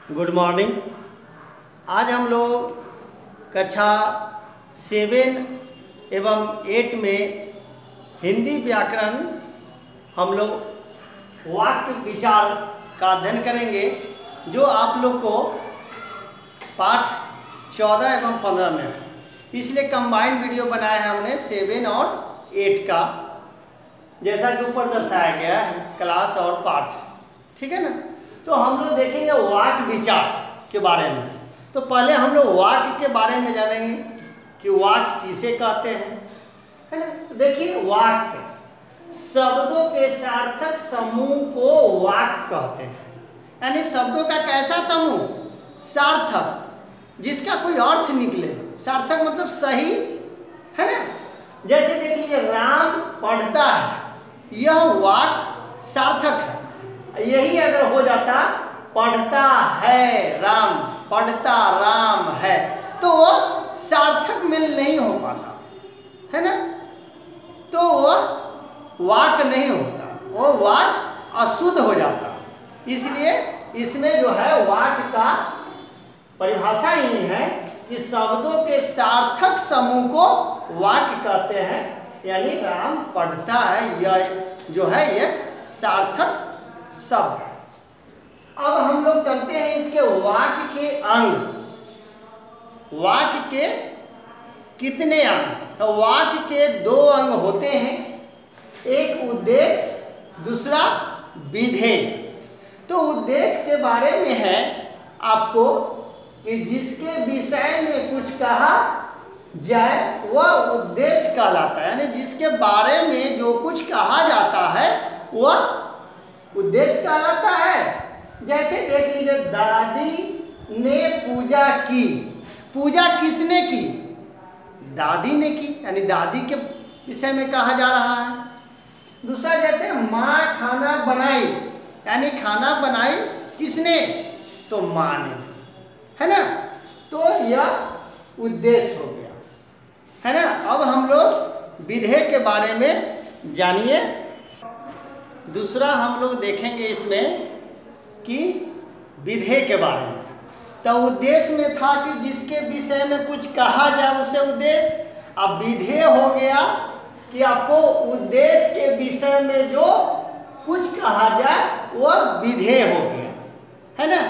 Good morning. आज हम लोग कक्षा 7 एवं 8 में हिंदी व्याकरण हम लोग वाक्य विचार का अध्ययन करेंगे, जो आप लोग को पाठ 14 एवं 15 में है। इसलिए कंबाइंड वीडियो बनाया है हमने 7 और 8 का, जैसा कि ऊपर दर्शाया गया है, क्लास और पाठ। ठीक है ना। तो हम लोग देखेंगे वाक्य विचार के बारे में। तो पहले हम लोग वाक्य के बारे में जानेंगे कि वाक्य किसे कहते हैं, है ना। तो देखिए, वाक्य शब्दों के सार्थक समूह को वाक्य कहते हैं। यानी शब्दों का कैसा समूह? सार्थक, जिसका कोई अर्थ निकले। सार्थक मतलब सही, है ना। जैसे देख लीजिए, राम पढ़ता है, यह वाक्य सार्थक है। यही अगर हो जाता पढ़ता है राम, पढ़ता राम है, तो वो सार्थक मेल नहीं हो पाता, है ना। तो वह वाक्य नहीं होता, वो वाक्य अशुद्ध हो जाता। इसलिए इसमें जो है वाक्य का परिभाषा ही है कि शब्दों के सार्थक समूह को वाक्य कहते हैं। यानी राम पढ़ता है, यह जो है एक सार्थक शब्द है। अब हम लोग चलते हैं इसके वाक्य के अंग। वाक्य के कितने अंग? तो वाक्य के 2 अंग होते हैं, एक उद्देश्य, दूसरा विधेय। तो उद्देश्य के बारे में है आपको कि जिसके विषय में कुछ कहा जाए वह उद्देश्य कहलाता है। यानी जिसके बारे में जो कुछ कहा जाता है वह उद्देश्य कहलाता है। जैसे देख लीजिए, दादी ने पूजा की। पूजा किसने की? दादी ने की, यानी दादी के विषय में कहा जा रहा है। दूसरा, जैसे माँ खाना बनाई, यानी खाना बनाई किसने? तो माँ ने, है ना। तो यह उद्देश्य हो गया, है ना। अब हम लोग विधेय के बारे में जानिए। दूसरा हम लोग देखेंगे इसमें कि विधेय के बारे में। तो उद्देश्य में था कि जिसके विषय में कुछ कहा जाए उसे उद्देश्य। अब विधेय हो गया कि आपको उद्देश्य के विषय में जो कुछ कहा जाए वह विधेय हो गया, है ना।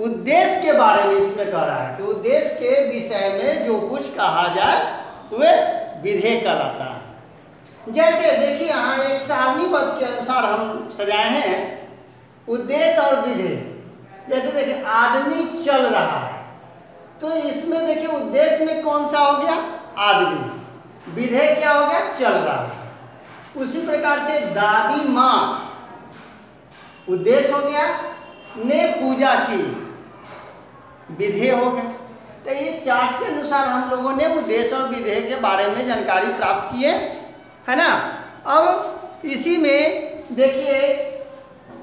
उद्देश्य के बारे में इसमें कह रहा है कि उद्देश्य के विषय में जो कुछ कहा जाए वह विधेय कहलाता है। जैसे देखिए, यहाँ एक सारणीबद्ध के अनुसार हम सजाए हैं उद्देश्य और विधेय। जैसे देखिए, आदमी चल रहा है, तो इसमें देखिए उद्देश्य में कौन सा हो गया? आदमी। विधेय क्या हो गया? चल रहा है। उसी प्रकार से दादी माँ, उद्देश्य हो गया, ने पूजा की, विधेय हो गया। तो ये चार्ट के अनुसार हम लोगों ने उद्देश्य और विधेय के बारे में जानकारी प्राप्त की है ना। अब इसी में देखिए,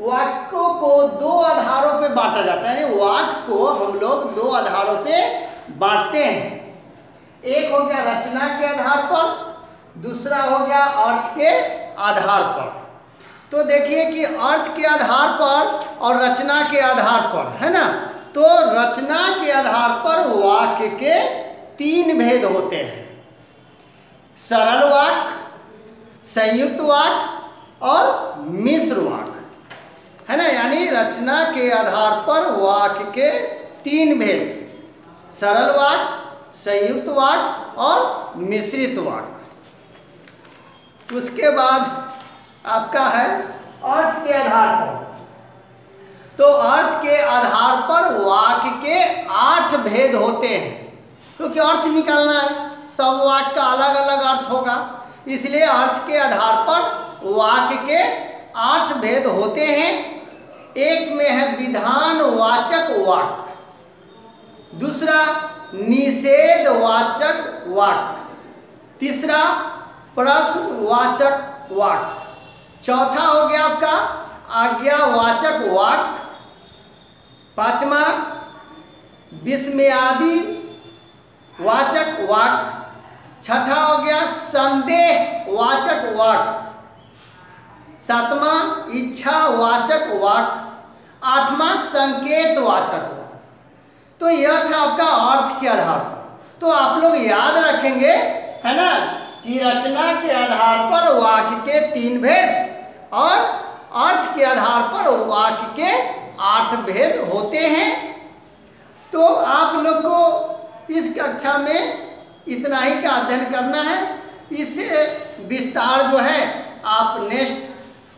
वाक्यों को 2 आधारों पे बांटा जाता है। यानी वाक्य को हम लोग 2 आधारों पे बांटते हैं। एक हो गया रचना के आधार पर, दूसरा हो गया अर्थ के आधार पर। तो देखिए कि अर्थ के आधार पर और रचना के आधार पर, है ना। तो रचना के आधार पर वाक्य के 3 भेद होते हैं: सरल वाक्य, संयुक्त वाक्य और मिश्र वाक्य, है ना। यानी रचना के आधार पर वाक्य के 3 भेद: सरल वाक्य, संयुक्त वाक्य और मिश्रित वाक्य। उसके बाद आपका है अर्थ के आधार पर। तो अर्थ के आधार पर वाक्य के 8 भेद होते हैं, क्योंकि अर्थ निकालना है, सब वाक्य का अलग अलग अर्थ होगा। इसलिए अर्थ के आधार पर वाक्य के 8 भेद होते हैं। एक में है विधानवाचक वाक्य, दूसरा निषेधवाचक वाक्य, तीसरा प्रश्नवाचक वाक्य, चौथा हो गया आपका आज्ञावाचक वाक्य, पांचवा विस्मयादि वाचक वाक्य, छठा हो गया संदेहवाचक वाक्य, सातवां इच्छावाचक वाक्य, 8वां संकेतवाचक वाक्य। तो यह था आपका अर्थ के आधार पर। तो आप लोग याद रखेंगे, है ना, कि रचना के आधार पर वाक्य के 3 भेद और अर्थ के आधार पर वाक्य के 8 भेद होते हैं। तो आप लोग को इस कक्षा में इतना ही का अध्ययन करना है। इससे विस्तार जो है आप नेक्स्ट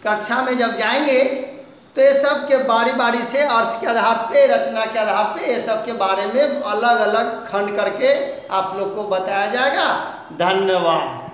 कक्षा में जब जाएंगे तो ये सब के बारी बारी से अर्थ के आधार पे, रचना के आधार पे, ये सब के बारे में अलग अलग खंड करके आप लोग को बताया जाएगा। धन्यवाद।